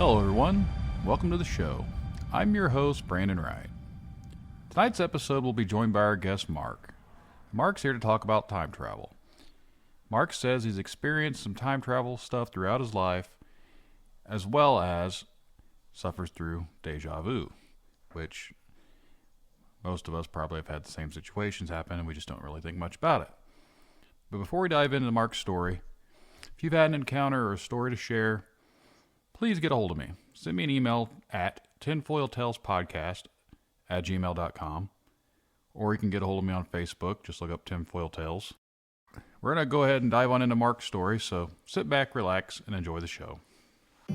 Hello, everyone. Welcome to the show. I'm your host, Brandon Wright. Tonight's episode will be joined by our guest, Mark. Mark's here to talk about time travel. Mark says he's experienced some time travel stuff throughout his life, as well as suffers through deja vu, which most of us probably have had the same situations happen and we just don't really think much about it. But before we dive into Mark's story, if you've had an encounter or a story to share, please get a hold of me. Send me an email at tinfoiltalespodcast@gmail.com, or you can get a hold of me on Facebook. Just look up Tinfoil Tales. We're going to go ahead and dive on into Mark's story, so sit back, relax, and enjoy the show. I'd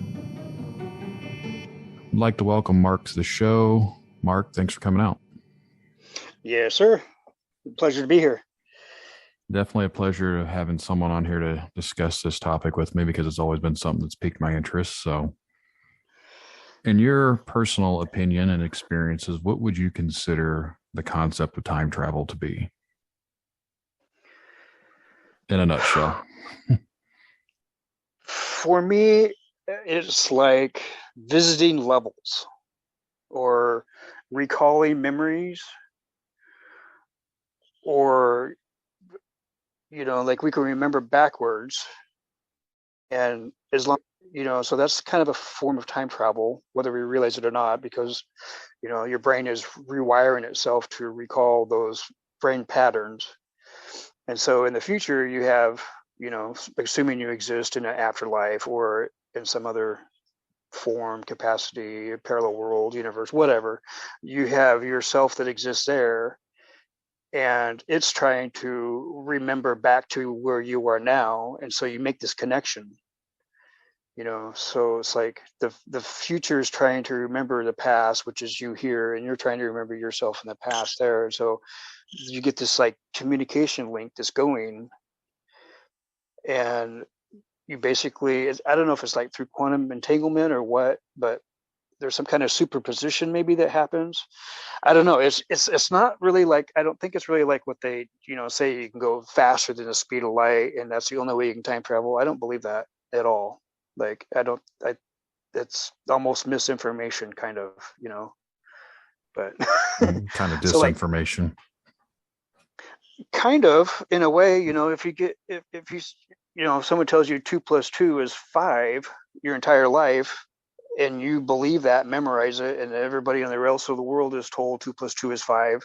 like to welcome Mark to the show. Mark, thanks for coming out. Yes, sir. Pleasure to be here. Definitely a pleasure having someone on here to discuss this topic with me because it's always been something that's piqued my interest. So, in your personal opinion and experiences, what would you consider the concept of time travel to be? In a nutshell. For me, it's like visiting levels or recalling memories, or like we can remember backwards, and as long so that's kind of a form of time travel, whether we realize it or not, because your brain is rewiring itself to recall those brain patterns. And so in the future you have, assuming you exist in an afterlife or in some other form, capacity, parallel world, universe, whatever, you have yourself that exists there, and it's trying to remember back to where you are now. And so you make this connection, so it's like the future is trying to remember the past, which is you here, and you're trying to remember yourself in the past there. And so you get this like communication link that's going, and you basically, I don't know if it's like through quantum entanglement or what, but there's some kind of superposition maybe that happens. I don't know. It's not really like, I don't think it's really like what they, say you can go faster than the speed of light and that's the only way you can time travel. I don't believe that at all. Like, it's almost misinformation kind of, but kind of disinformation. So like, kind of, in a way, if you get, if you, if someone tells you 2 + 2 is 5 your entire life, and you believe that, memorize it, and everybody on the rest of the world is told 2 + 2 is 5,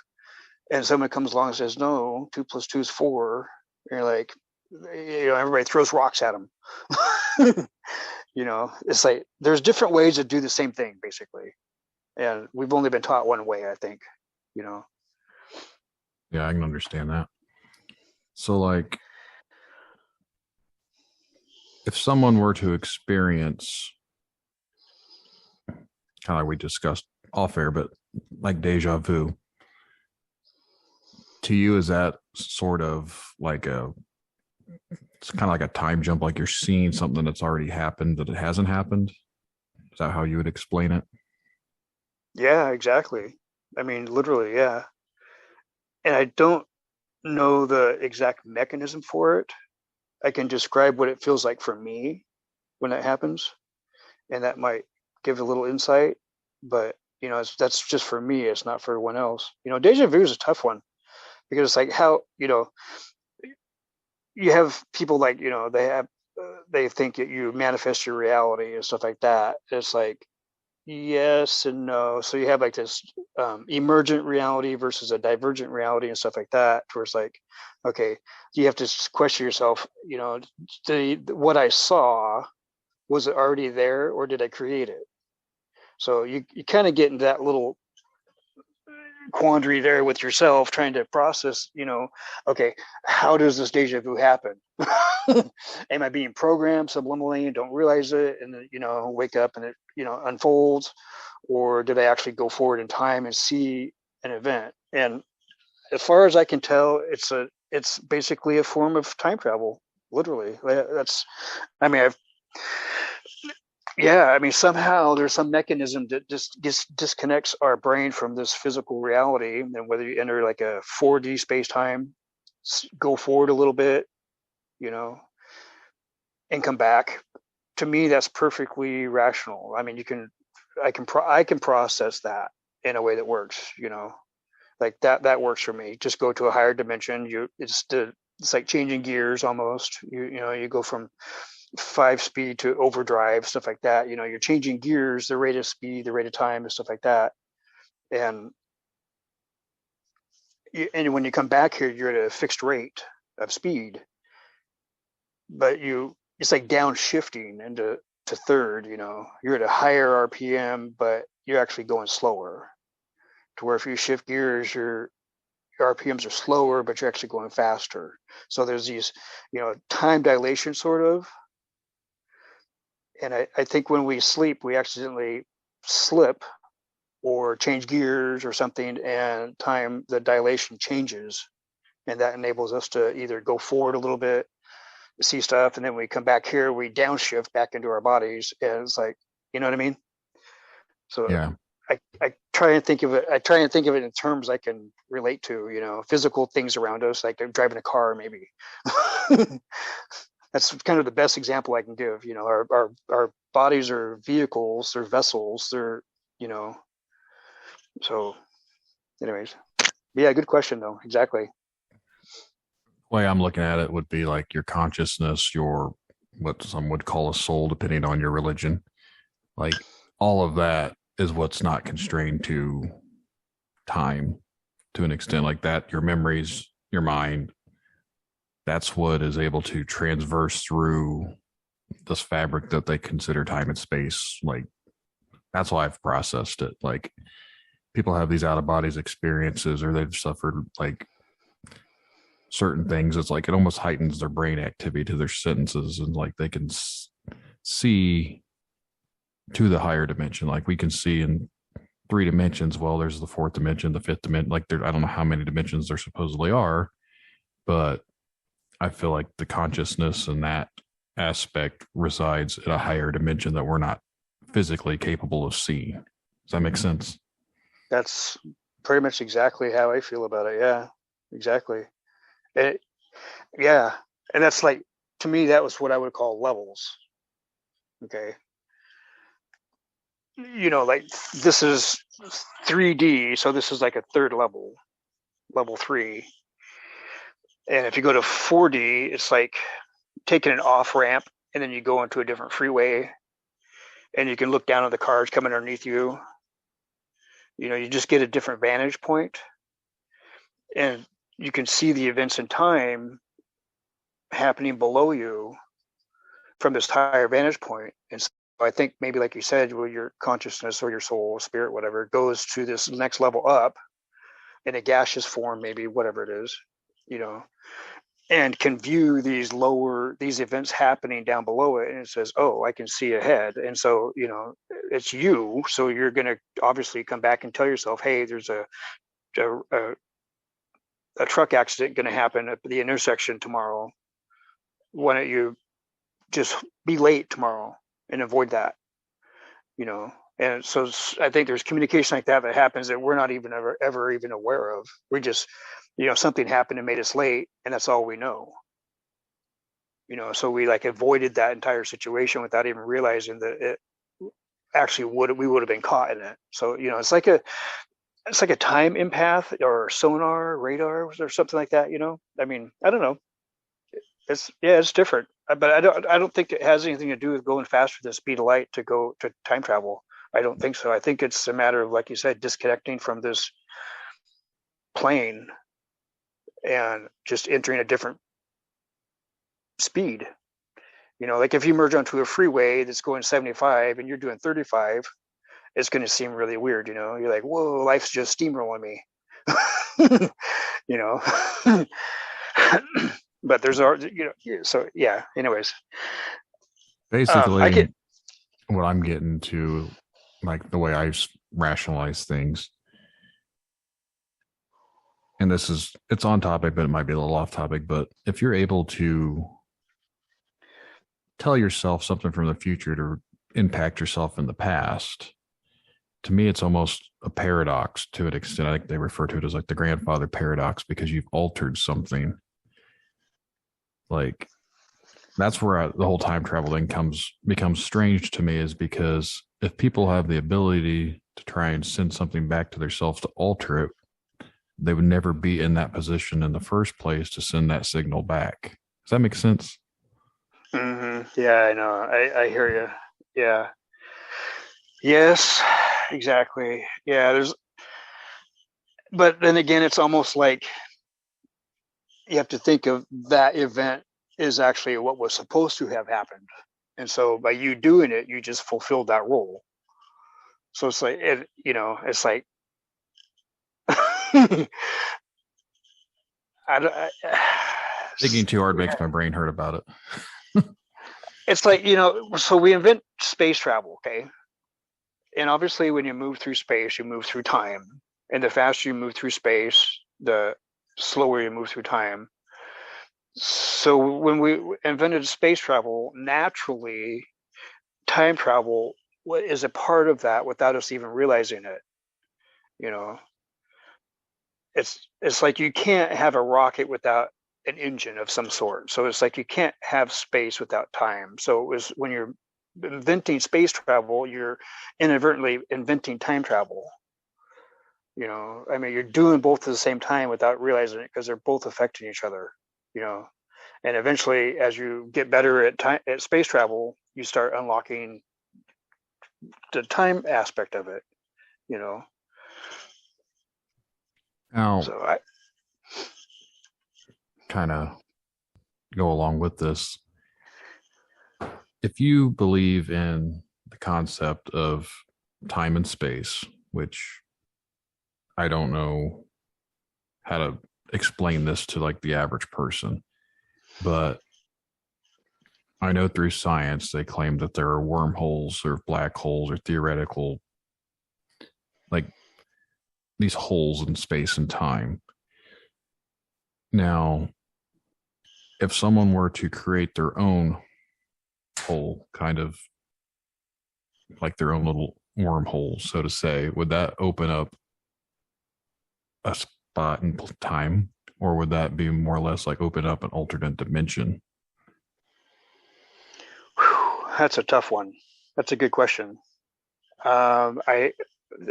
and someone comes along and says, no, 2 + 2 is 4, and you're like, everybody throws rocks at them. It's like there's different ways to do the same thing, basically, and we've only been taught one way, I think. Yeah, I can understand that. So, like, if someone were to experience, kind of like we discussed off air, but like deja vu, to you, is that sort of like it's kind of like a time jump, like you're seeing something that's already happened that it hasn't happened? Is that how you would explain it? Yeah, exactly. I mean, literally, yeah. And I don't know the exact mechanism for it. I can describe what it feels like for me when it happens, and that might give a little insight, but that's just for me. It's not for everyone else. Deja vu is a tough one, because it's like how, you have people like, they think that you manifest your reality and stuff like that. It's like, yes and no. So you have like this emergent reality versus a divergent reality and stuff like that, where it's like, okay, you have to question yourself, what I saw, was it already there or did I create it? So you kind of get into that little quandary there with yourself, trying to process, okay, how does this deja vu happen? Am I being programmed subliminally and don't realize it, and then, wake up and it, unfolds? Or did I actually go forward in time and see an event? And as far as I can tell, it's basically a form of time travel, literally. Somehow there's some mechanism that just disconnects our brain from this physical reality. And whether you enter like a 4D space time, go forward a little bit, and come back, to me, that's perfectly rational. I mean, I can process that in a way that works, like that works for me. Just go to a higher dimension. It's like changing gears almost. You go from 5 speed to overdrive, stuff like that. You're changing gears, the rate of speed, the rate of time, and stuff like that. And when you come back here, you're at a fixed rate of speed, but it's like downshifting into third. You're at a higher RPM, but you're actually going slower. To where if you shift gears, your RPMs are slower, but you're actually going faster. So there's these, time dilation sort of. And I think when we sleep, we accidentally slip or change gears or something, and the dilation changes. And that enables us to either go forward a little bit, see stuff, and then we come back here, we downshift back into our bodies. And it's like, you know what I mean? So Yeah. I try and think of it in terms I can relate to, physical things around us, like driving a car, maybe. That's kind of the best example I can give. Our bodies are vehicles, they're vessels, they're, so anyways. Yeah, good question though. Exactly. The way I'm looking at it would be like your consciousness, your what some would call a soul, depending on your religion. Like all of that is what's not constrained to time to an extent like that. Your memories, your mind, that's what is able to transverse through this fabric that they consider time and space. Like that's why I've processed it. Like people have these out of bodies experiences, or they've suffered like certain things. It's like it almost heightens their brain activity to their sentences, and like they can see to the higher dimension. Like we can see in 3 dimensions. Well, there's the 4th dimension, the 5th dimension. Like I don't know how many dimensions there supposedly are, but I feel like the consciousness and that aspect resides at a higher dimension that we're not physically capable of seeing. Does that make sense? That's pretty much exactly how I feel about it. Yeah, exactly. Yeah. And that's like, to me, that was what I would call levels. Okay. Like this is 3D. So this is like a third level 3. And if you go to 4D, it's like taking an off ramp, and then you go into a different freeway, and you can look down at the cars coming underneath you. You just get a different vantage point, and you can see the events in time happening below you from this higher vantage point. And so I think maybe, like you said, well, your consciousness or your soul, spirit, whatever, goes to this next level up in a gaseous form, maybe, whatever it is, and can view these events happening down below it, and it says, oh, I can see ahead. And so it's you, so you're going to obviously come back and tell yourself, hey, there's a truck accident going to happen at the intersection tomorrow. Why don't you just be late tomorrow and avoid that? And so I think there's communication like that happens that we're not even ever even aware of. We just, something happened and made us late, and that's all we know. So we like avoided that entire situation without even realizing that it actually we would have been caught in it. So it's like a time empath or sonar radar or something like that. I mean, I don't know. It's different, but I don't think it has anything to do with going faster than the speed of light to go to time travel. I don't think so. I think it's a matter of, like you said, disconnecting from this plane and just entering a different speed. Like if you merge onto a freeway that's going 75 and you're doing 35, it's going to seem really weird. You're like, whoa, life's just steamrolling me. But there's so yeah. Anyways, basically, what I'm getting to, like the way I rationalize things, and it's on topic, but it might be a little off topic. But if you're able to tell yourself something from the future to impact yourself in the past, to me, it's almost a paradox to an extent. I think they refer to it as like the grandfather paradox, because you've altered something. Like that's where the whole time travel thing becomes strange to me, is because if people have the ability to try and send something back to themselves to alter it, they would never be in that position in the first place to send that signal back. Does that make sense? Yeah, I know. I hear you. Yeah. Yes, exactly. Yeah, but then again, it's almost like you have to think of that event is actually what was supposed to have happened. And so by you doing it, you just fulfilled that role. So it's like, it's like, I, Thinking too hard makes my brain hurt about it. it's like, so we invent space travel, okay? And obviously when you move through space, you move through time. And the faster you move through space, the slower you move through time. So when we invented space travel, naturally time travel is a part of that without us even realizing it. You know, it's like you can't have a rocket without an engine of some sort. So it's like you can't have space without time. So it was when you're inventing space travel, you're inadvertently inventing time travel. I mean, you're doing both at the same time without realizing it because they're both affecting each other. You know, and eventually, as you get better at space travel, you start unlocking the time aspect of it. You know, Now, so I kind of go along with this. If you believe in the concept of time and space, which I don't know how to explain this to like the average person, but I know through science they claim that there are wormholes or black holes or theoretical, like these holes in space and time. Now, if someone were to create their own hole, kind of like their own little wormhole, so to say, would that open up a spot in time, or would that be more or less like open up an alternate dimension? That's a tough one. That's a good question. Um, I,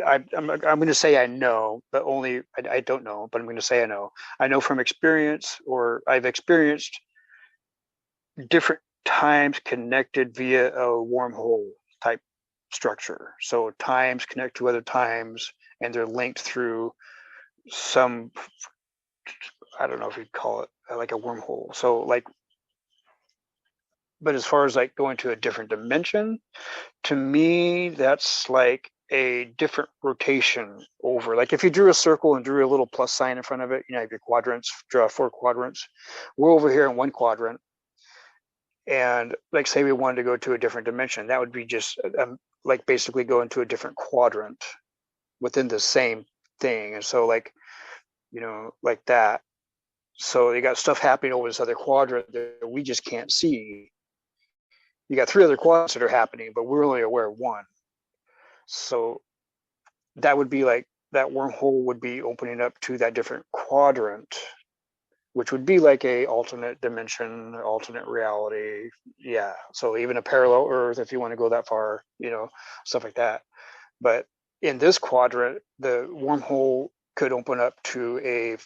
I'm going to say I know, but only I don't know. But I'm going to say I know. I know from experience, or I've experienced different times connected via a wormhole type structure. So times connect to other times, and they're linked through some. I don't know if you'd call it like a wormhole. So like, but as far as like going to a different dimension, to me, that's like a different rotation over. Like if you drew a circle and drew a little plus sign in front of it, you have your quadrants, draw 4 quadrants. We're over here in one quadrant. And like say we wanted to go to a different dimension, that would be just like basically go into a different quadrant within the same thing. And so like, like that. So you got stuff happening over this other quadrant that we just can't see. You got 3 other quadrants that are happening, but we're only aware of one. So that would be like that wormhole would be opening up to that different quadrant, which would be like a alternate dimension, alternate reality. Yeah. So even a parallel Earth, if you want to go that far, stuff like that. But in this quadrant, the wormhole could open up to a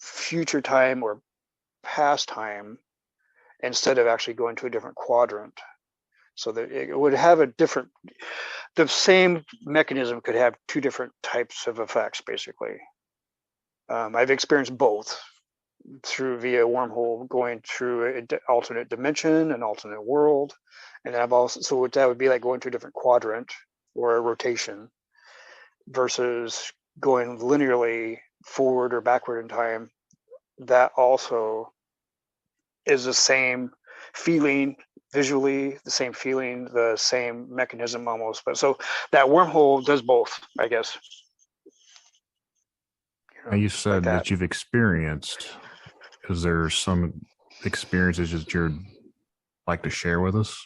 future time or past time instead of actually going to a different quadrant. So that it would have the same mechanism could have 2 different types of effects, basically. I've experienced both via wormhole going through an alternate dimension, an alternate world. And I've also, so that would be like going to a different quadrant or a rotation versus going linearly forward or backward in time. That also is the same feeling visually, the same feeling, the same mechanism almost. But so that wormhole does both, I guess. Now you said Like that you've experienced. Is there some experiences that you'd like to share with us?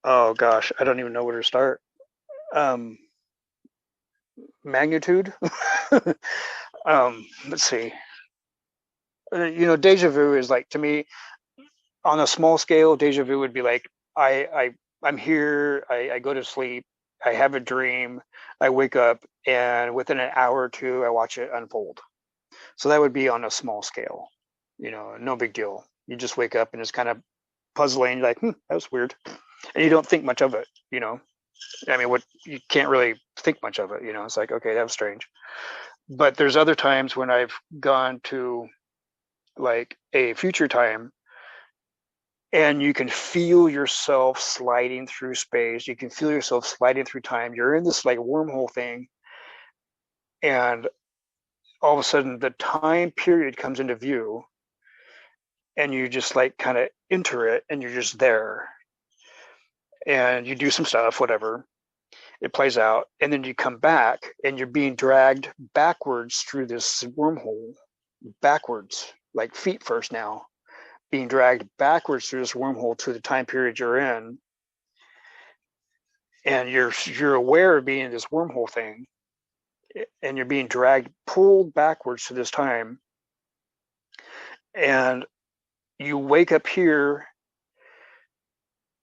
Oh gosh, I don't even know where to start. Um, Magnitude. Let's see. Deja vu is like, to me, on a small scale, deja vu would be like I'm here, I go to sleep, I have a dream, I wake up, and within an hour or two, I watch it unfold. So that would be on a small scale, no big deal. You just wake up and it's kind of puzzling, like, that was weird. And you don't think much of it. I mean, you can't really think much of it, it's like, okay, that was strange. But there's other times when I've gone to like a future time and you can feel yourself sliding through space. You can feel yourself sliding through time. You're in this like wormhole thing. And all of a sudden the time period comes into view and you just like kind of enter it and you're just there. And you do some stuff, whatever. It plays out. And then you come back and you're being dragged backwards through this wormhole, backwards, like feet first now, being dragged backwards through this wormhole to the time period you're in. And you're aware of being in this wormhole thing, and you're being pulled backwards to this time. And you wake up here.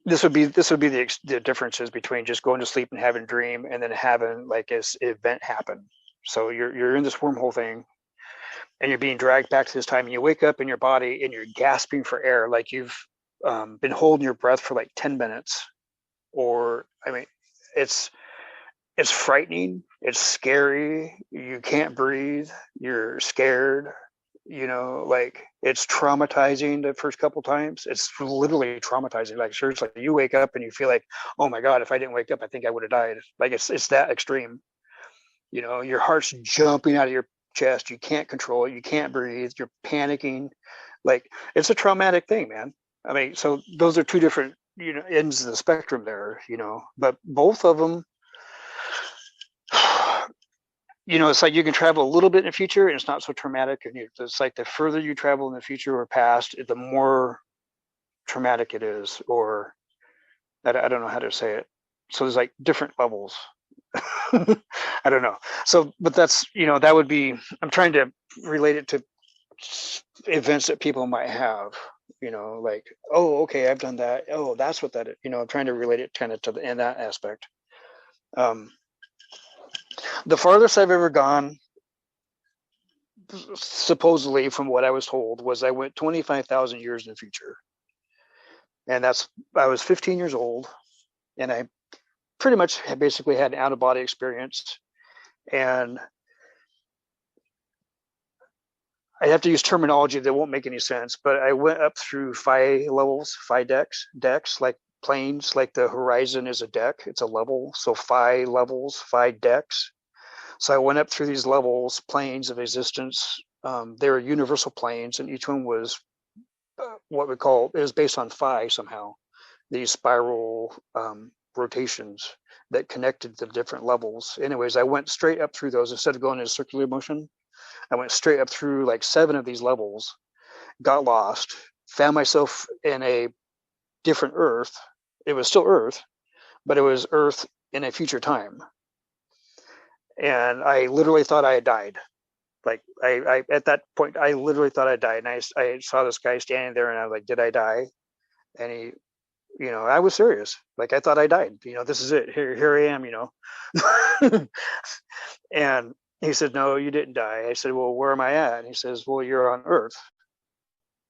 This would be the differences between just going to sleep and having a dream and then having like this event happen. So you're in this wormhole thing and you're being dragged back to this time, and you wake up in your body and you're gasping for air, like you've been holding your breath for like 10 minutes. Or, I mean, it's frightening. It's scary. You can't breathe. You're scared. Like it's traumatizing the first couple times. It's literally traumatizing. Like seriously, you wake up and you feel like, oh my God, if I didn't wake up, I think I would have died. Like it's that extreme. Your heart's jumping out of your chest. You can't control it. You can't breathe. You're panicking. Like it's a traumatic thing, man. I mean, so those are two different, ends of the spectrum there, but both of them, it's like you can travel a little bit in the future and it's not so traumatic. And it's like the further you travel in the future or past, the more traumatic it is, or I don't know how to say it. So there's like different levels. I don't know. So, but that's, that would be, I'm trying to relate it to events that people might have, like, oh, okay, I've done that. Oh, that's what that is. I'm trying to relate it kind of to in that aspect. The farthest I've ever gone, supposedly from what I was told, was I went 25,000 years in the future. And I was 15 years old, and I pretty much basically had an out-of-body experience. And I have to use terminology that won't make any sense, but I went up through 5 levels, 5 decks, like planes, like the horizon is a deck. It's a level. So 5 levels, 5 decks. So I went up through these levels, planes of existence. They were universal planes, and each one was what we call, it was based on phi somehow, these spiral rotations that connected the different levels. Anyways, I went straight up through those instead of going in a circular motion. I went straight up through like 7 of these levels, got lost, found myself in a different Earth. It was still Earth, but it was Earth in a future time. And I literally thought I had died. Like I at that point, I literally thought I died. And I saw this guy standing there, and I was like, did I die? And he, I was serious. Like I thought I died. This is it. Here I am. And he said, no, you didn't die. I said, well, where am I at? And he says, well, you're on Earth.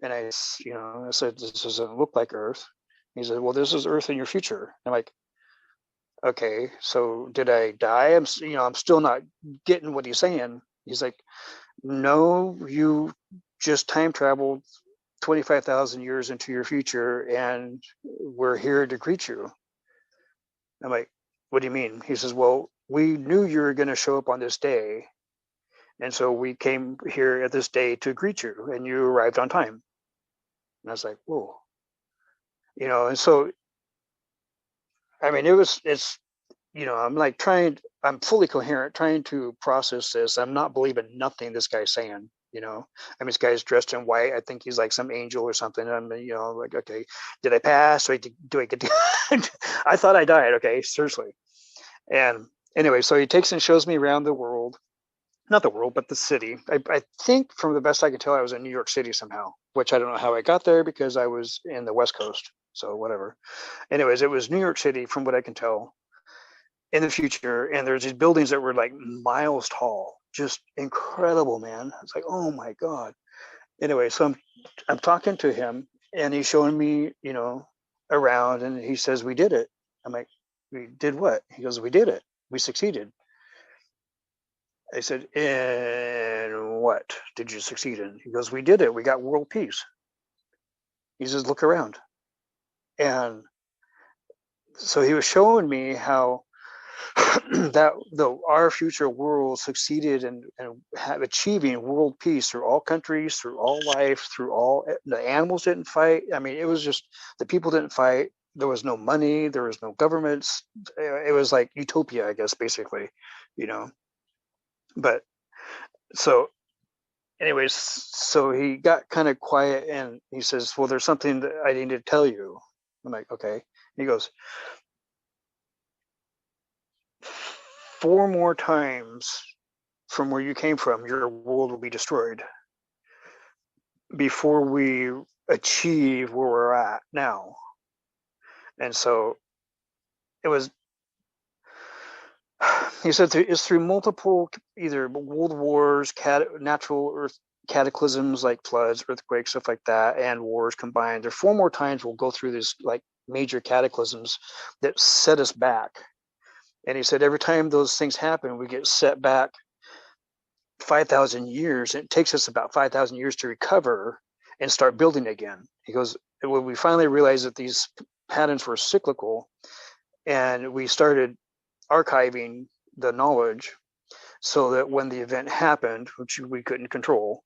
And I said, this doesn't look like Earth. He said, well, this is Earth in your future. I'm like, okay, so did I die? I'm still not getting what he's saying. He's like, no, you just time traveled 25,000 years into your future, and we're here to greet you. I'm like, what do you mean? He says, well, we knew you were going to show up on this day, and so we came here at this day to greet you, and you arrived on time. And I was like, whoa. And so, I mean, it's, I'm fully coherent, trying to process this. I'm not believing nothing this guy's saying, I mean, this guy's dressed in white. I think he's like some angel or something. I'm, like, okay, did I pass? Do I get to, I thought I died. Okay, seriously. And anyway, so he takes and shows me around the world. not the world, but the city. I think from the best I can tell, I was in New York City somehow, which I don't know how I got there because I was in the West Coast. So whatever. Anyways, it was New York City from what I can tell in the future. And there's these buildings that were like miles tall, just incredible, man. It's like, oh my God. Anyway, so I'm talking to him and he's showing me, around and he says, we did it. I'm like, we did what? He goes, we did it. We succeeded. I said, and what did you succeed in? He goes, we did it. We got world peace. He says, look around. And so he was showing me how that our future world succeeded in achieving world peace through all countries, through all life, through all the animals didn't fight. I mean, it was just the people didn't fight. There was no money. There was no governments. It was like utopia, I guess, basically, But so anyways, so he got kind of quiet and he says, well, there's something that I need to tell you. I'm like, okay. He goes, 4 more times from where you came from, your world will be destroyed before we achieve where we're at now. And so it was, he said, it's through multiple either world wars, natural earth cataclysms like floods, earthquakes, stuff like that, and wars combined. There are 4 more times we'll go through these like major cataclysms that set us back. And he said every time those things happen, we get set back 5,000 years. It takes us about 5,000 years to recover and start building again. He goes, when we finally realized that these patterns were cyclical, and we started archiving the knowledge so that when the event happened, which we couldn't control,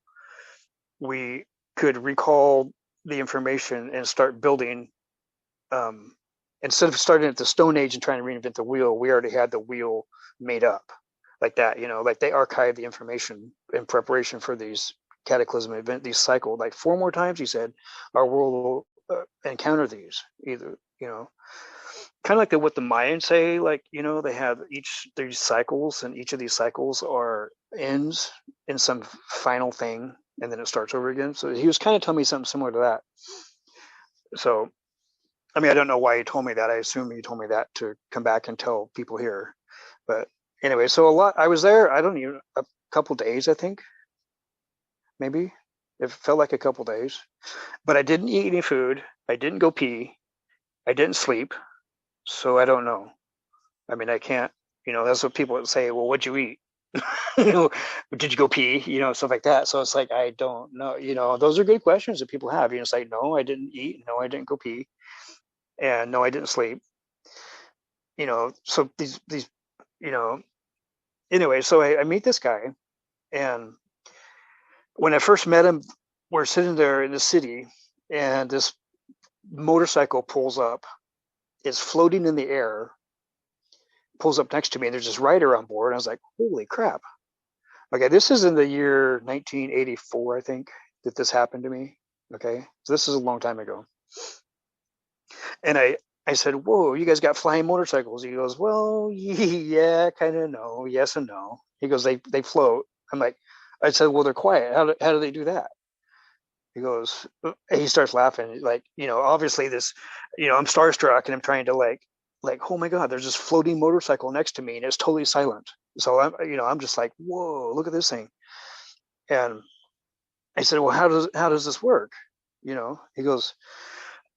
we could recall the information and start building. Instead of starting at the Stone Age and trying to reinvent the wheel, we already had the wheel made up like that, like they archive the information in preparation for these cataclysm event, these cycle, like 4 more times, he said, our world will encounter these either, kind of like what the Mayans say, like, they have these cycles, and each of these cycles ends in some final thing, and then it starts over again. So he was kind of telling me something similar to that. So, I mean, I don't know why he told me that. I assume he told me that to come back and tell people here. But anyway, so I was there, I don't even, a couple days, I think, maybe. It felt like a couple days. But I didn't eat any food. I didn't go pee. I didn't sleep. So I don't know. I mean, I can't, that's what people would say, well, what'd you eat? Did you go pee? Stuff like that. So it's like, I don't know. Those are good questions that people have. It's like, no, I didn't eat. No, I didn't go pee. And no, I didn't sleep. So these, anyway, so I meet this guy. And when I first met him, we're sitting there in the city, and this motorcycle pulls up. It's floating in the air, pulls up next to me, and there's this rider on board. And I was like, holy crap. Okay, this is in the year 1984, I think, that this happened to me. Okay, so this is a long time ago. And I said, whoa, you guys got flying motorcycles? He goes, well, yeah, kind of no, yes and no. He goes, they float. I said, well, they're quiet. How do they do that? He goes, he starts laughing. Like, obviously this, I'm starstruck, and I'm trying to like, oh my God, there's this floating motorcycle next to me, and it's totally silent. So I'm just like, whoa, look at this thing. And I said, well, how does this work? He goes,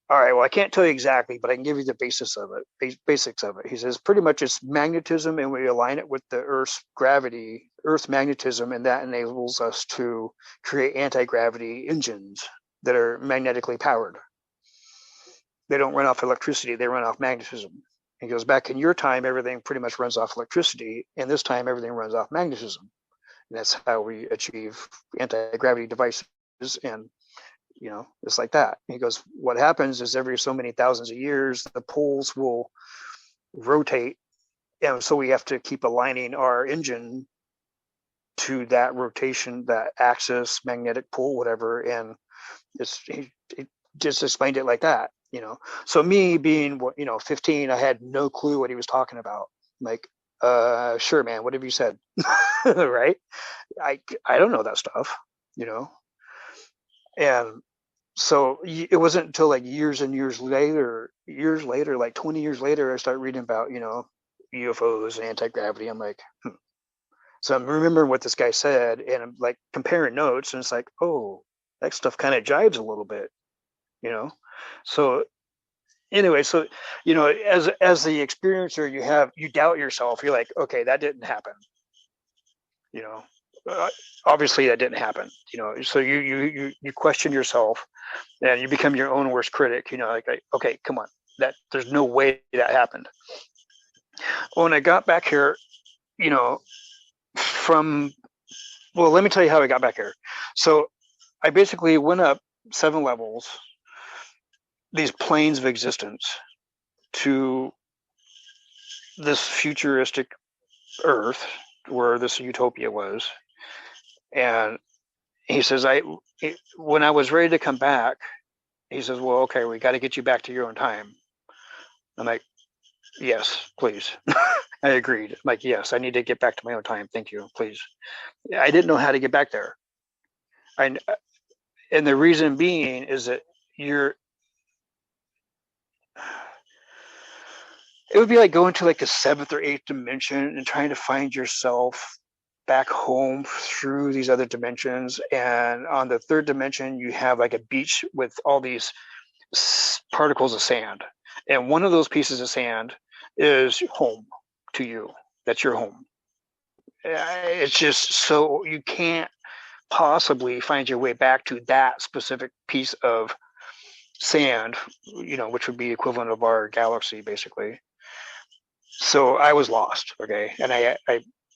all right, well, I can't tell you exactly, but I can give you the basics of it. He says, pretty much it's magnetism, and we align it with the Earth's gravity, Earth magnetism, and that enables us to create anti-gravity engines that are magnetically powered. They don't run off electricity, they run off magnetism. He goes, back in your time, everything pretty much runs off electricity, and this time everything runs off magnetism. And that's how we achieve anti-gravity devices, and it's like that. He goes, what happens is every so many thousands of years, the poles will rotate. And so we have to keep aligning our engine to that rotation, that axis, magnetic pole, whatever. And he just explained it like that, So me being, 15, I had no clue what he was talking about. Like, Sure, man, whatever you said. Right? I don't know that stuff, you know. And so it wasn't until like years and years later, like 20 years later, I started reading about, UFOs and anti-gravity. I'm like, so I'm remembering what this guy said, and I'm like comparing notes, and it's like, oh, that stuff kind of jives a little bit, you know. So anyway, so as the experiencer, you doubt yourself. You're like, okay, that didn't happen, you know. Obviously, that didn't happen, you know. So you question yourself, and you become your own worst critic. You know, like, okay, come on, that there's no way that happened. When I got back here, you know, from well, let me tell you how I got back here. So I basically went up 7 levels, these planes of existence, to this futuristic Earth where this utopia was. And he says, when I was ready to come back, he says, well, okay, we got to get you back to your own time. I'm like, yes, please. I agreed. I'm like, yes, I need to get back to my own time. Thank you, please. I didn't know how to get back there. And the reason being is that it would be like going to like a 7th or 8th dimension and trying to find yourself back home through these other dimensions. And on the 3rd dimension, you have like a beach with all these particles of sand. And one of those pieces of sand is home to you. That's your home. It's just so you can't possibly find your way back to that specific piece of sand, which would be equivalent of our galaxy, basically. So I was lost, okay? And I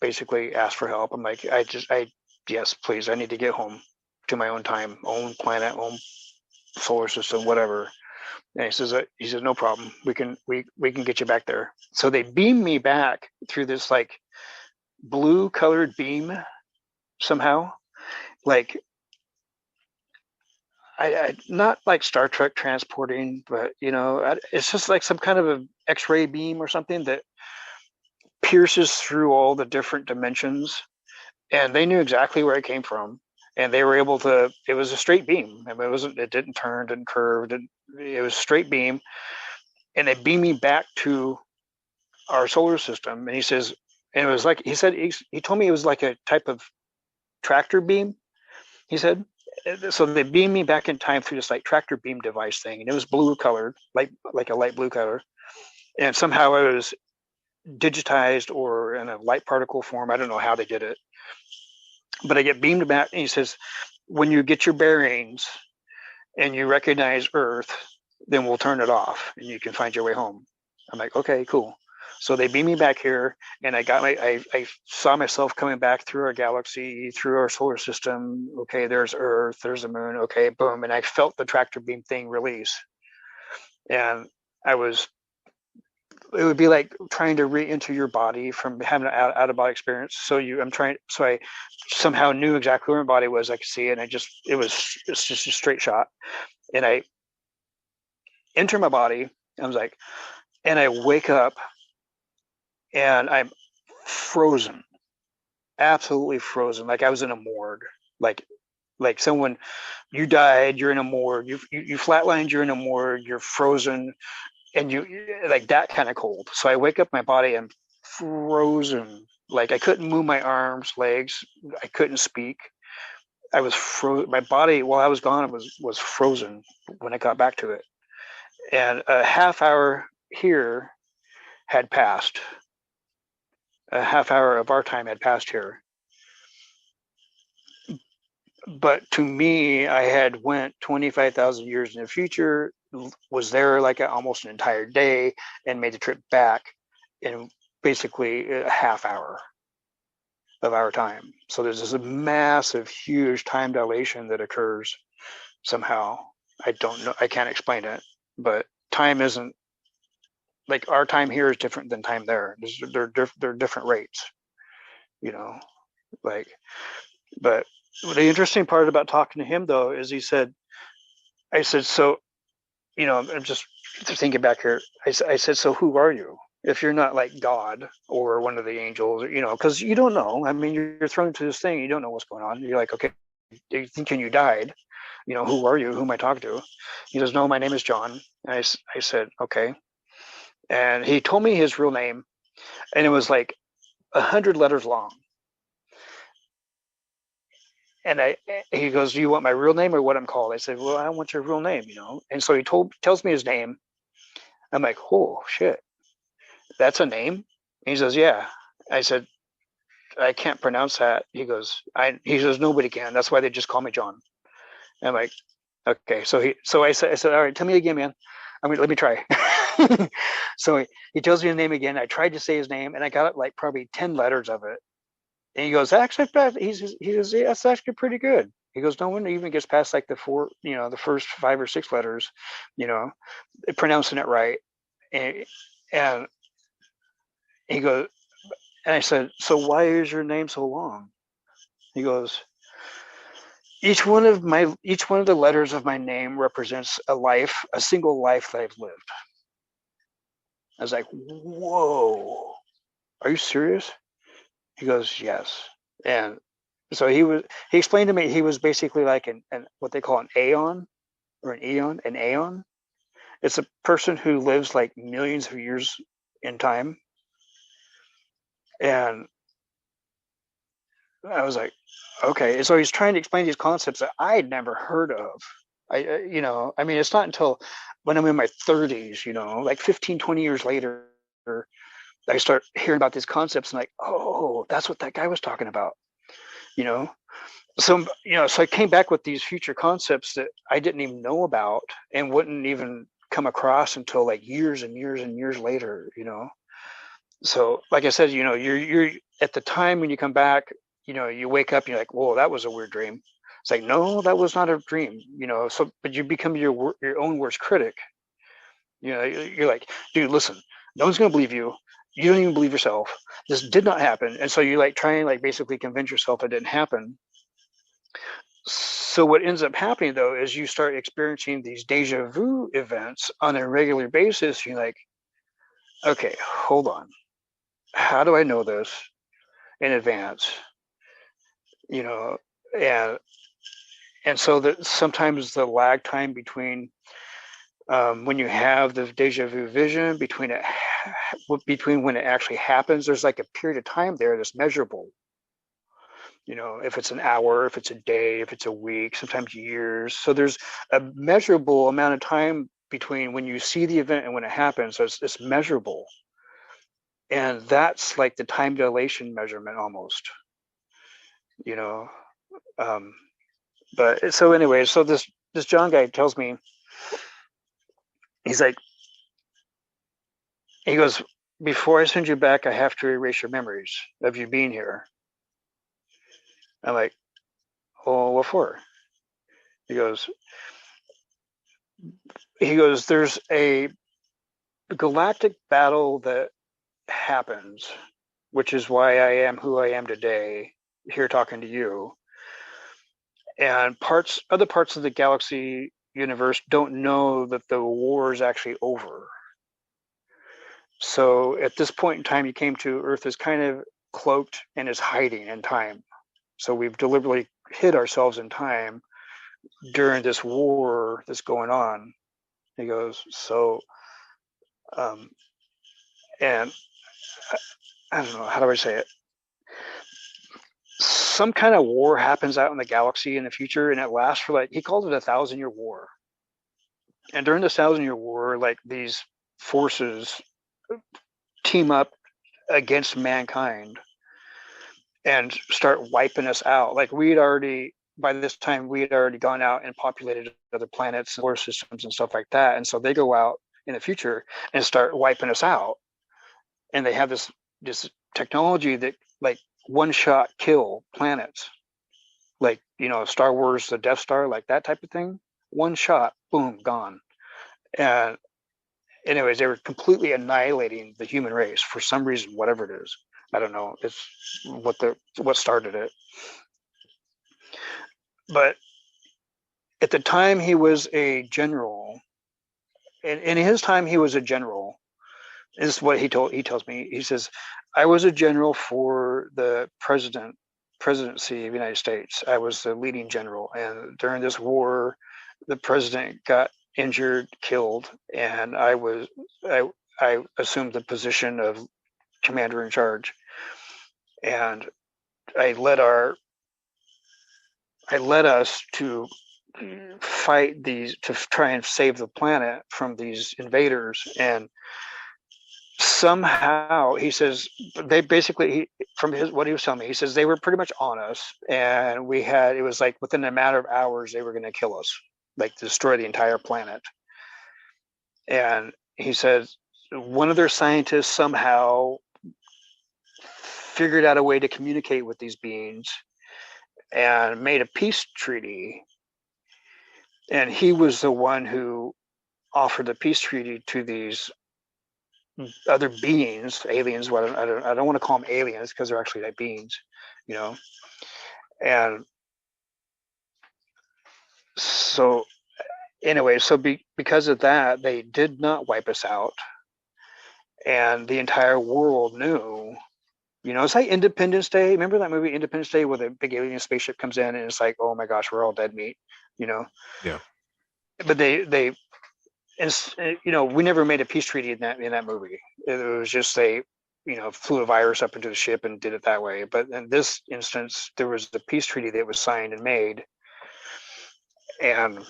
basically asked for help. I'm like, yes, please, I need to get home to my own time, own planet, own solar system, whatever. And he says, no problem. We can get you back there. So they beam me back through this like blue colored beam somehow. Like, I not like Star Trek transporting, but it's just like some kind of an X-ray beam or something that pierces through all the different dimensions. And they knew exactly where it came from, and they were able to. It was a straight beam. I mean, it didn't turn, didn't curve. It was a straight beam, and they beamed me back to our solar system. And he says, and it was like he said. He told me it was like a type of tractor beam. He said. So they beamed me back in time through this like tractor beam device thing, and it was blue colored, like a light blue color, and somehow it was digitized or in a light particle form. I don't know how they did it, but I get beamed back, and he says, when you get your bearings and you recognize Earth, then we'll turn it off and you can find your way home. I'm like, okay, cool. So they beam me back here, and I saw myself coming back through our galaxy, through our solar system. Okay, there's Earth, there's the moon. Okay, boom. And I felt the tractor beam thing release. And it would be like trying to re-enter your body from having an out-of-body experience. So I somehow knew exactly where my body was. I could see it, and it's just a straight shot. And I enter my body, I was like, and I wake up, and I'm frozen, absolutely frozen. Like I was in a morgue, like someone, you died, you're in a morgue, you flatlined, you're in a morgue, you're frozen, and you like that kind of cold. So I wake up, my body, I'm frozen. Like I couldn't move my arms, legs, I couldn't speak. I was frozen. My body, while I was gone, was frozen when I got back to it. And a half hour here had passed. A half hour of our time had passed here. But to me, I had went 25,000 years in the future, was there like almost an entire day, and made the trip back in basically a half hour of our time. So there's this massive, huge time dilation that occurs somehow. I don't know. I can't explain it, but time isn't like our time here is different than time there. They're different rates, like, but the interesting part about talking to him though is I said, so, I'm just thinking back here. I said, so who are you? if you're not like God or one of the angels, because you don't know. I mean, you're thrown into this thing, you don't know what's going on. You're like, okay, you're thinking you died. Who are you? Who am I talking to? He says, no, my name is John. And I said, okay. And he told me his real name, and it was like 100 letters long. And he goes, do you want my real name or what I'm called? I said, well, I want your real name, And so he tells me his name. I'm like, oh shit, that's a name? And he says, yeah. I said, I can't pronounce that. He says, nobody can. That's why they just call me John. And I'm like, okay. So I said, all right, tell me again, man. Let me try. So he tells me the name again. I tried to say his name, and I got like probably 10 letters of it. And he goes, actually, he says, yeah, that's actually pretty good. He goes, no one even gets past like the first 5 or 6 letters, pronouncing it right. And he goes, and I said, so why is your name so long? He goes, each one of the letters of my name represents a single life that I've lived. I was like, whoa, are you serious? He goes, yes. And so he explained to me he was basically like an what they call an aeon or an eon. An aeon. It's a person who lives like millions of years in time. And I was like, okay. And so he's trying to explain these concepts that I had never heard of. I mean, it's not until when I'm in my 30s, like 15, 20 years later, I start hearing about these concepts and like, oh, that's what that guy was talking about, So, so I came back with these future concepts that I didn't even know about and wouldn't even come across until like years and years and years later, So, like I said, you're at the time when you come back, you wake up and you're like, whoa, that was a weird dream. It's like, no, that was not a dream, So, but you become your own worst critic. You're like, dude, listen, no one's gonna believe you. You don't even believe yourself. This did not happen, and so you like try and like basically convince yourself it didn't happen. So what ends up happening though is you start experiencing these deja vu events on a regular basis. You're like, okay, hold on, how do I know this in advance? And so that sometimes the lag time between when you have the deja vu vision between when it actually happens, there's like a period of time there that's measurable. If it's an hour, if it's a day, if it's a week, sometimes years. So there's a measurable amount of time between when you see the event and when it happens. So it's measurable. And that's like the time dilation measurement almost, But so anyway, so this John guy tells me, he's like, he goes, before I send you back, I have to erase your memories of you being here. I'm like, oh, what for? He goes, there's a galactic battle that happens, which is why I am who I am today, here talking to you. And other parts of the galaxy universe don't know that the war is actually over. So at this point in time, you came to Earth is kind of cloaked and is hiding in time. So we've deliberately hid ourselves in time during this war that's going on. He goes, so, and I don't know, how do I say it? Some kind of war happens out in the galaxy in the future, and it lasts for like, he called it 1,000-year war. And during the 1,000-year war, like these forces team up against mankind and start wiping us out. Like by this time, we had already gone out and populated other planets and solar systems and stuff like that. And so they go out in the future and start wiping us out. And they have this technology that like one-shot kill planets. Like, Star Wars, the Death Star, like that type of thing. One shot, boom, gone. And anyways, they were completely annihilating the human race for some reason, whatever it is. I don't know. It's what started it. But at the time he was a general, in his time he was a general, This is what he tells me. He says, I was a general for the presidency of the United States. I was the leading general, and during this war, the president got injured, killed, and I I assumed the position of commander in charge, and I led us to fight these, to try and save the planet from these invaders. And somehow, he says, they basically, from what he was telling me, he says they were pretty much on us, and it was like within a matter of hours they were going to kill us, like destroy the entire planet. And he said one of their scientists somehow figured out a way to communicate with these beings and made a peace treaty. And he was the one who offered the peace treaty to these other beings, aliens. What I don't want to call them aliens because they're actually like beings, you know. And so, anyway, so because of that, they did not wipe us out, and the entire world knew. You know, it's like Independence Day. Remember that movie Independence Day, where the big alien spaceship comes in and it's like, oh my gosh, we're all dead meat, you know. Yeah. But they and you know, we never made a peace treaty in that movie. It was just they, you know, flew a virus up into the ship and did it that way. But in this instance, there was the peace treaty that was signed and made, and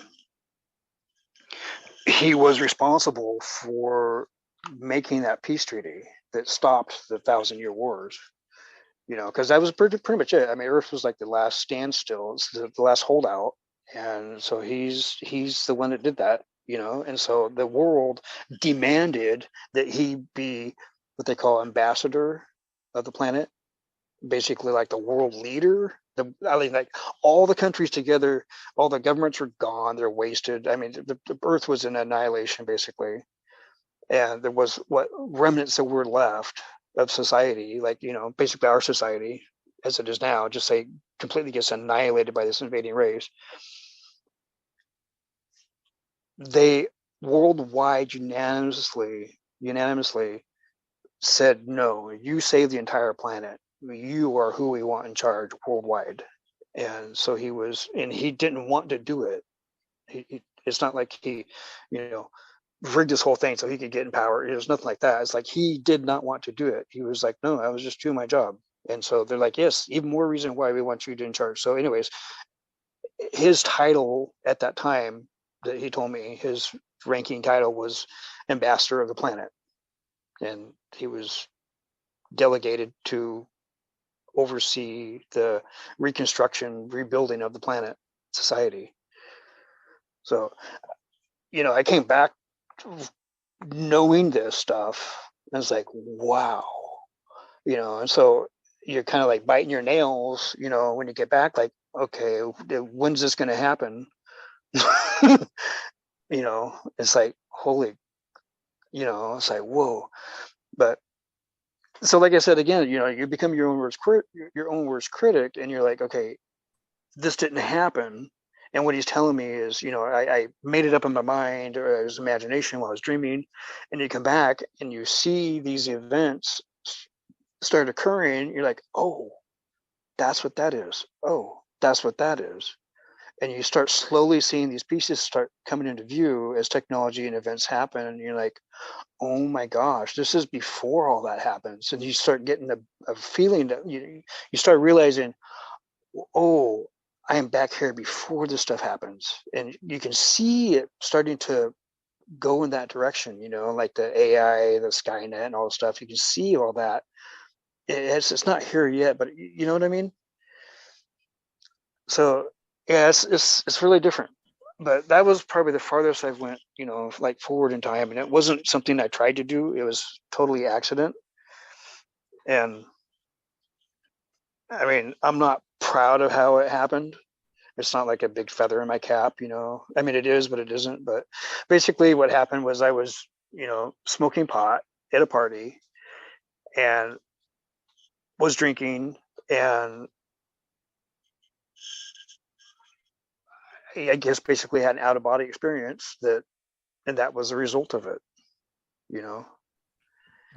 he was responsible for making that peace treaty that stopped the 1,000-year wars. You know, because that was pretty much it. I mean, Earth was like the last standstill, it's the last holdout, and so he's the one that did that. You know, and so the world demanded that he be what they call ambassador of the planet, basically like the world leader. I mean, like all the countries together, all the governments were gone, they're wasted. I mean, the Earth was in annihilation basically, and there was what remnants that were left of society, like, you know, basically our society as it is now, just say completely gets annihilated by this invading race. They worldwide unanimously said, no, you save the entire planet. You are who we want in charge worldwide. And so he didn't want to do it. It's not like he, you know, rigged this whole thing so he could get in power. It was nothing like that. It's like he did not want to do it. He was like, no, I was just doing my job. And so they're like, yes, even more reason why we want you to in charge. So anyways, his title at that time that he told me, his ranking title was ambassador of the planet. And he was delegated to oversee the reconstruction, rebuilding of the planet society. So, you know, I came back knowing this stuff, and it's like, wow, you know. And so you're kind of like biting your nails, you know, when you get back, like, okay, when's this going to happen? You know, it's like, holy, you know, it's like, whoa. But so, like I said again, you know, you become your own worst critic, and you're like, okay, this didn't happen. And what he's telling me is, you know, I made it up in my mind or his imagination while I was dreaming. And you come back and you see these events start occurring. You're like, oh, that's what that is. Oh, that's what that is. And you start slowly seeing these pieces start coming into view as technology and events happen. And you're like, oh my gosh, this is before all that happens. And you start getting a feeling that you start realizing, oh, I am back here before this stuff happens. And you can see it starting to go in that direction, you know, like the AI, the Skynet and all the stuff. You can see all that. It's not here yet, but you know what I mean? So yeah, it's really different. But that was probably the farthest I went, you know, like forward in time. And it wasn't something I tried to do. It was totally accident. And I mean, I'm not proud of how it happened. It's not like a big feather in my cap, you know. I mean, it is, but it isn't. But basically, what happened was I was, you know, smoking pot at a party and was drinking, and I guess basically had an out of body experience and that was the result of it, you know.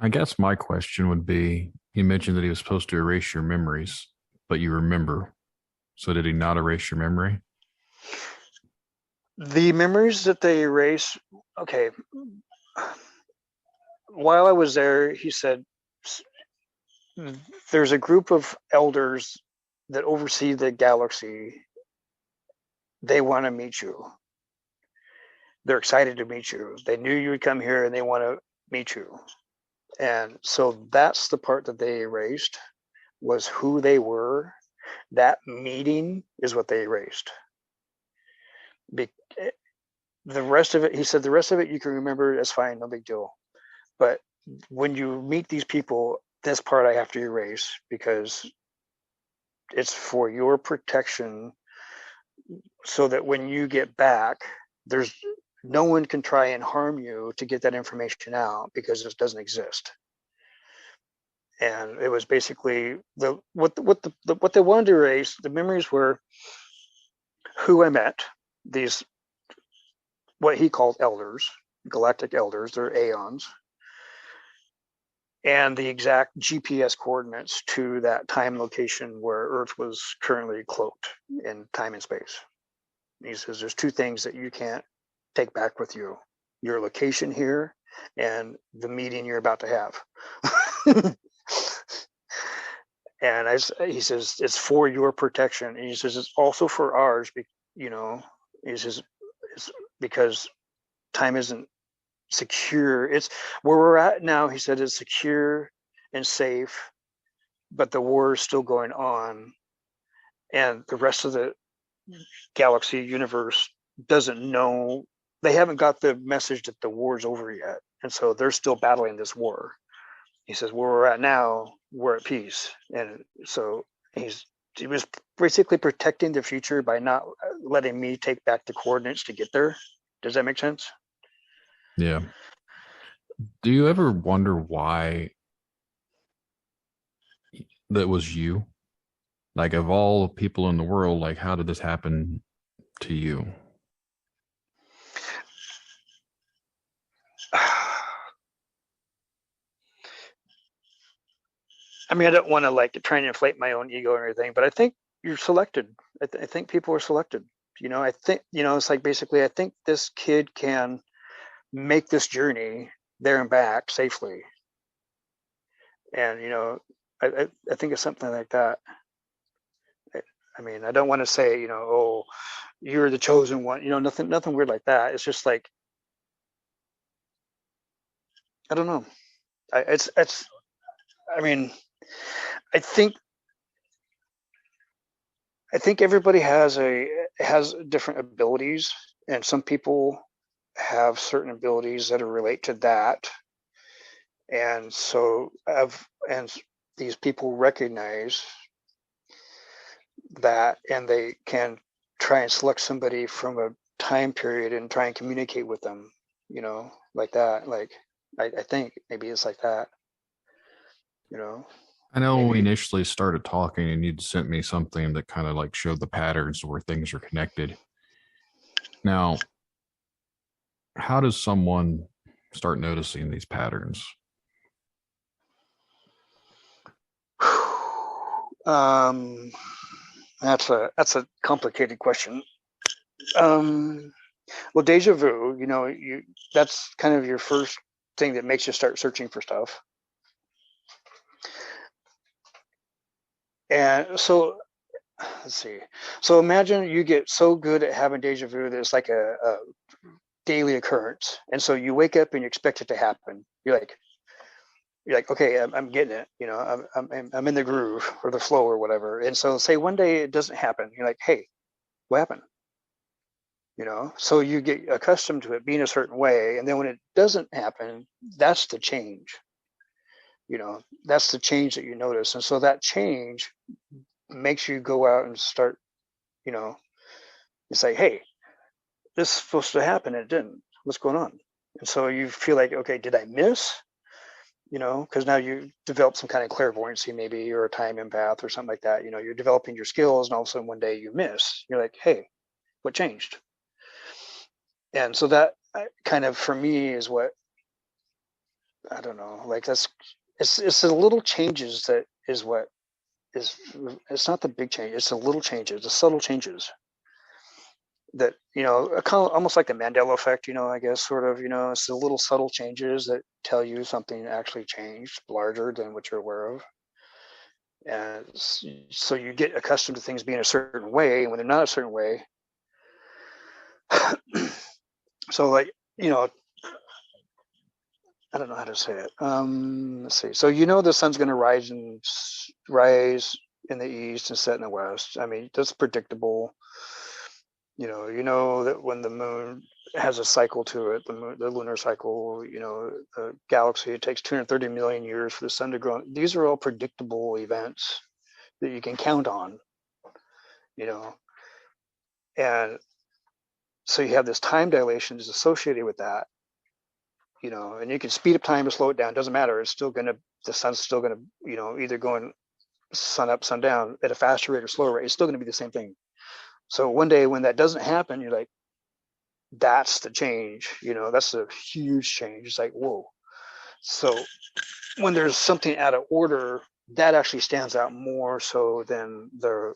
I guess my question would be, you mentioned that he was supposed to erase your memories, but you remember. So did he not erase your memory? The memories that they erase, okay, while I was there, he said, there's a group of elders that oversee the galaxy. They want to meet you. They're excited to meet you. They knew you would come here and they want to meet you. And so that's the part that they erased, was who they were. That meeting is what they erased. The rest of it, he said, the rest of it you can remember, that's fine, no big deal. But when you meet these people, this part I have to erase because it's for your protection, so that when you get back, there's no one can try and harm you to get that information out, because it doesn't exist. And it was basically what they wanted to erase. The memories were who I met, these what he called elders, galactic elders, they're aeons, and the exact GPS coordinates to that time location where Earth was currently cloaked in time and space. And he says there's two things that you can't take back with you: your location here and the meeting you're about to have. And he says it's for your protection. And he says it's also for ours. You know, he says it's because time isn't secure. It's where we're at now. He said it's secure and safe, but the war is still going on, and the rest of the galaxy universe doesn't know. They haven't got the message that the war's over yet, and so they're still battling this war. He says where we're at now, we're at peace. And so he was basically protecting the future by not letting me take back the coordinates to get there. Does that make sense? Yeah. Do you ever wonder why that was you? Like, of all the people in the world, like, how did this happen to you? I mean, I don't want to like try and inflate my own ego or anything, but I think you're selected. I think people are selected. You know, I think, you know, it's like basically, I think this kid can make this journey there and back safely. And, you know, I think it's something like that. I mean, I don't want to say, you know, oh, you're the chosen one, you know, nothing weird like that. It's just like, I don't know. I mean, I think everybody has different abilities, and some people have certain abilities that relate to that. And so and these people recognize that, and they can try and select somebody from a time period and try and communicate with them, you know, like that. Like I think maybe it's like that, you know. I know when we Maybe. initially started talking and you'd sent me something that kind of like showed the patterns where things are connected. Now, how does someone start noticing these patterns? um that's a complicated question. um well, deja vu, you know, that's kind of your first thing that makes you start searching for stuff. And so let's see. So imagine you get so good at having deja vu that it's like a daily occurrence, and so you wake up and you expect it to happen. You're like, okay, I'm getting it. You know, I'm in the groove or the flow or whatever. And so say one day it doesn't happen. You're like, hey, what happened? You know, so you get accustomed to it being a certain way, and then when it doesn't happen, that's the change. You know, that's the change that you notice, and so that change makes you go out and start. You know, you say, hey, this is supposed to happen and it didn't. What's going on? And so you feel like, okay, did I miss? You know, because now you develop some kind of clairvoyancy, maybe, or a time empath or something like that. You know, you're developing your skills, and all of a sudden one day you miss. You're like, hey, what changed? And so that kind of, for me, is what I don't know, like it's the little changes that is what is, it's not the big change, it's the little changes, the subtle changes that, kind of almost like the Mandela effect, I guess, sort of, it's the little subtle changes that tell you something actually changed larger than what you're aware of. And so you get accustomed to things being a certain way, and when they're not a certain way, so like, I don't know how to say it. Let's see. So the sun's going to rise in the east and set in the west. I mean, that's predictable. You know that when the moon has a cycle to it, the lunar cycle, the galaxy, it takes 230 million years for the sun to grow. These are all predictable events that you can count on, and so you have this time dilation is associated with that, and you can speed up time or slow it down. Doesn't matter. The sun's still gonna, either going sun up, sun down at a faster rate or slower rate. It's still gonna be the same thing. So one day when that doesn't happen, you're like, that's the change. That's a huge change. It's like, whoa. So when there's something out of order, that actually stands out more so than the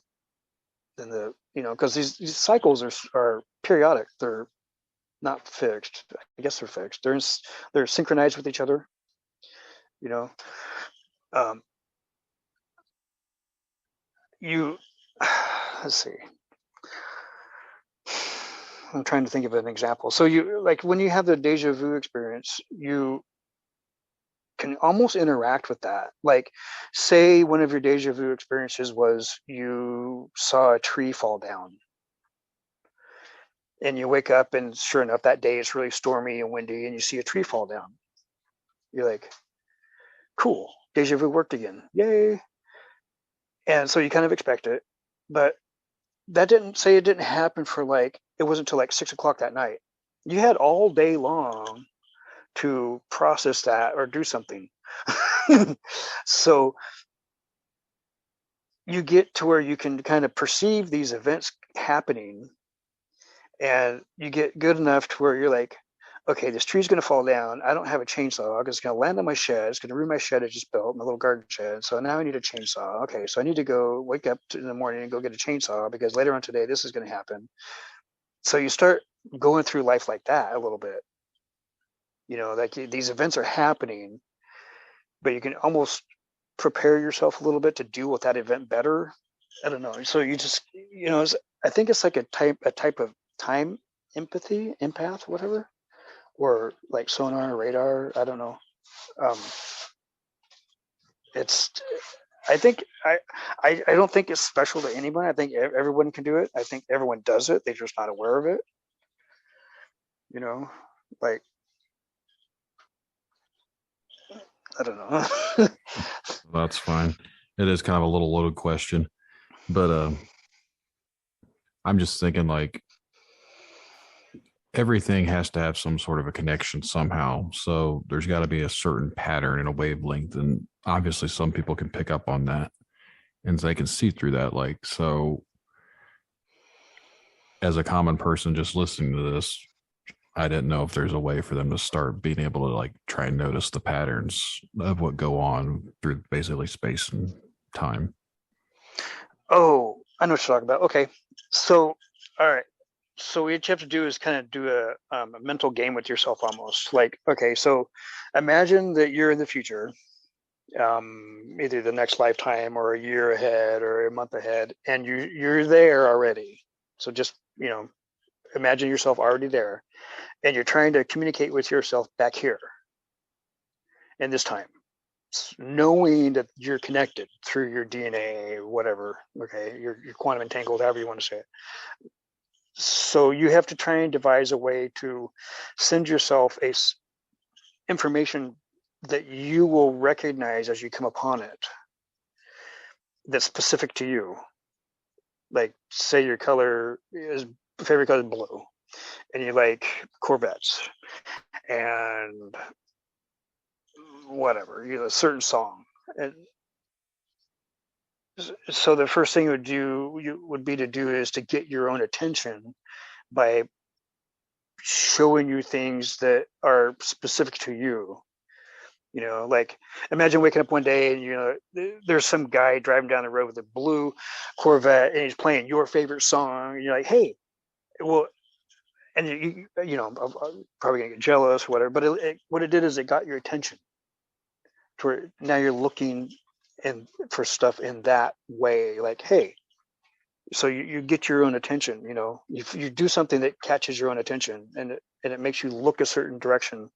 because these cycles are periodic. They're not fixed. I guess they're fixed. They're synchronized with each other. Um, you let's see. I'm trying to think of an example. So you, like, when you have the deja vu experience, you can almost interact with that. Like, say one of your deja vu experiences was you saw a tree fall down, and you wake up and sure enough that day it's really stormy and windy and you see a tree fall down. You're like, cool, deja vu worked again, yay. And so you kind of expect it, but that didn't say it didn't happen for like, it wasn't until like 6 o'clock that night. You had all day long to process that or do something. So you get to where you can kind of perceive these events happening, and you get good enough to where you're like, okay, this tree's going to fall down. I don't have a chainsaw. It's going to land on my shed. It's going to ruin my shed I just built, my little garden shed. So now I need a chainsaw. Okay, so I need to go wake up in the morning and go get a chainsaw because later on today this is going to happen. So you start going through life like that a little bit. Like these events are happening, but you can almost prepare yourself a little bit to deal with that event better. I don't know. So you just, I think it's like a type of time empathy, empath, whatever, or like sonar or radar. I don't know. Um, it's, I think I don't think it's special to anyone. I think everyone can do it. I think everyone does it. They're just not aware of it. Like, I don't know. That's fine. It is kind of a little loaded question, but I'm just thinking like everything has to have some sort of a connection somehow. So there's got to be a certain pattern and a wavelength, and obviously some people can pick up on that and they can see through that. Like, so as a common person just listening to this, I didn't know if there's a way for them to start being able to like try and notice the patterns of what go on through basically space and time. Oh, I know what you're talking about. Okay. So, all right. So what you have to do is kind of do a mental game with yourself almost. Like, okay, so imagine that you're in the future, either the next lifetime or a year ahead or a month ahead, and you're there already. So just, imagine yourself already there, and you're trying to communicate with yourself back here in this time, knowing that you're connected through your DNA, whatever. Okay, you're quantum entangled, however you want to say it. So you have to try and devise a way to send yourself information that you will recognize as you come upon it, that's specific to you. Like, say your favorite color is blue, and you like Corvettes and whatever, a certain song. And so the first thing would be to get your own attention by showing you things that are specific to you. Like imagine waking up one day and there's some guy driving down the road with a blue Corvette and he's playing your favorite song. And you're like, hey, well, and I'm probably gonna get jealous or whatever. But what it did is it got your attention. To where now you're looking and for stuff in that way. Like, hey, so you get your own attention. You do something that catches your own attention, and it makes you look a certain direction.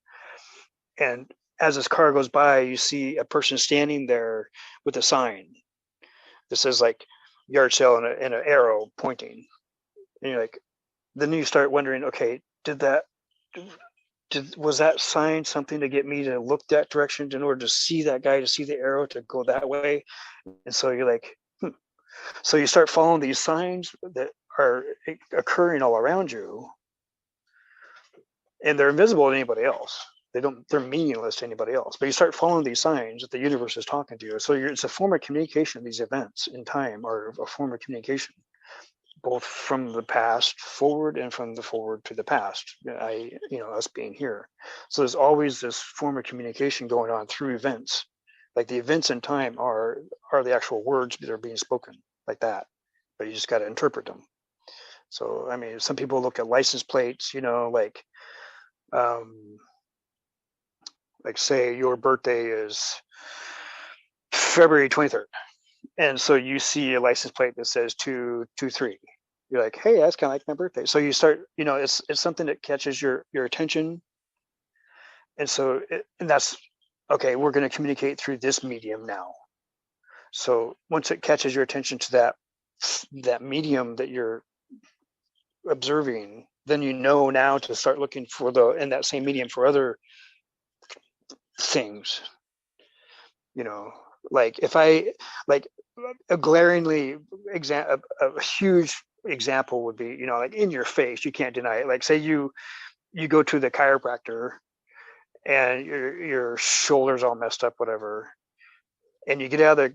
And as this car goes by, you see a person standing there with a sign that says like yard sale and an arrow pointing. And you're like, then you start wondering, okay, was that sign something to get me to look that direction in order to see that guy, to see the arrow, to go that way? And so you're like, So you start following these signs that are occurring all around you, and they're invisible to anybody else. They're meaningless to anybody else. But you start following these signs that the universe is talking to you. So it's a form of communication. These events in time are a form of communication, both from the past forward and from the forward to the past. Us being here. So there's always this form of communication going on through events. Like the events in time are the actual words that are being spoken like that, but you just got to interpret them. So, I mean, some people look at license plates, like say your birthday is February 23rd. And so you see a license plate that says 223. You're like, hey, that's kind of like my birthday. So you start, it's something that catches your attention. And so, and that's, okay, we're going to communicate through this medium now. So once it catches your attention to that medium that you're observing, then now to start looking for in that same medium for other things. Like if a glaringly a huge example would be, like in your face, you can't deny it. Like say you go to the chiropractor and your shoulder's all messed up, whatever, and you get out of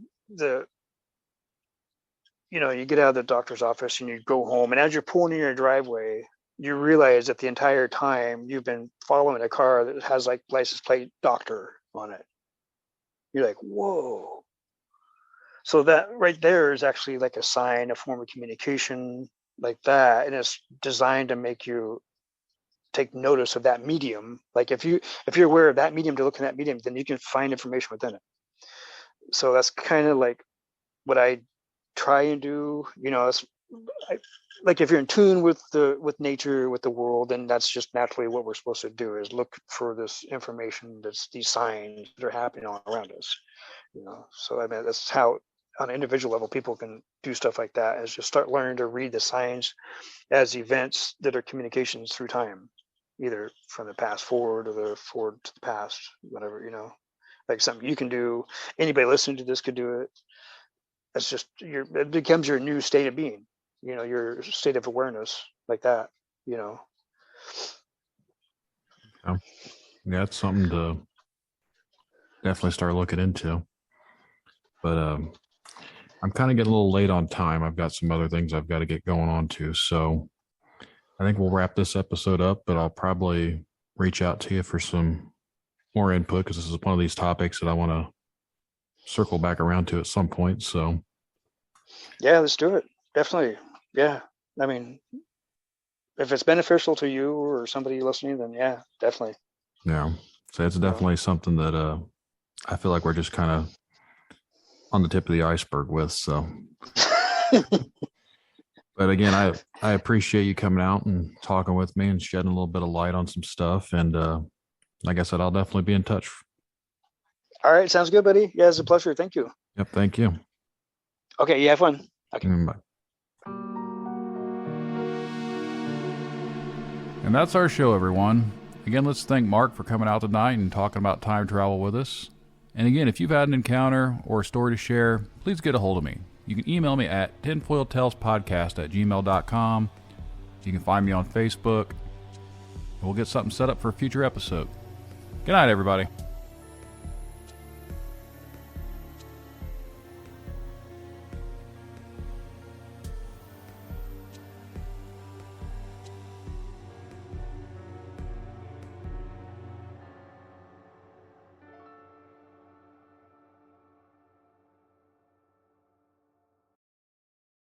you get out of the doctor's office and you go home, and as you're pulling in your driveway, you realize that the entire time you've been following a car that has like license plate doctor on it. You're like, whoa. So that right there is actually like a sign, a form of communication like that, and it's designed to make you take notice of that medium. Like if you're aware of that medium, to look in that medium, then you can find information within it. So that's kind of like what I try and do. Like if you're in tune with nature, with the world, then that's just naturally what we're supposed to do, is look for this information, these signs that are happening all around us. So I mean, that's how on an individual level people can do stuff like that, is just start learning to read the signs as events that are communications through time, either from the past forward or the forward to the past, whatever, like something you can do. Anybody listening to this could do it. It's just it becomes your new state of being, your state of awareness, like that. Yeah, it's something to definitely start looking into. But I'm kind of getting a little late on time. I've got some other things I've got to get going on to. So I think we'll wrap this episode up, but I'll probably reach out to you for some more input, because this is one of these topics that I want to circle back around to at some point. So yeah, let's do it. Definitely. Yeah. I mean, if it's beneficial to you or somebody listening, then yeah, definitely. Yeah. So it's definitely something that I feel like we're just kind of on the tip of the iceberg with. So but again, I appreciate you coming out and talking with me and shedding a little bit of light on some stuff. And like I said, I'll definitely be in touch. All right. Sounds good, buddy. Yeah, it's a pleasure. Thank you. Yep. Thank you. Okay. You have fun. Okay. Bye. And that's our show, everyone. Again, let's thank Mark for coming out tonight and talking about time travel with us. And again, if you've had an encounter or a story to share, please get a hold of me. You can email me at tinfoiltalespodcast@gmail.com. You can find me on Facebook. We'll get something set up for a future episode. Good night, everybody.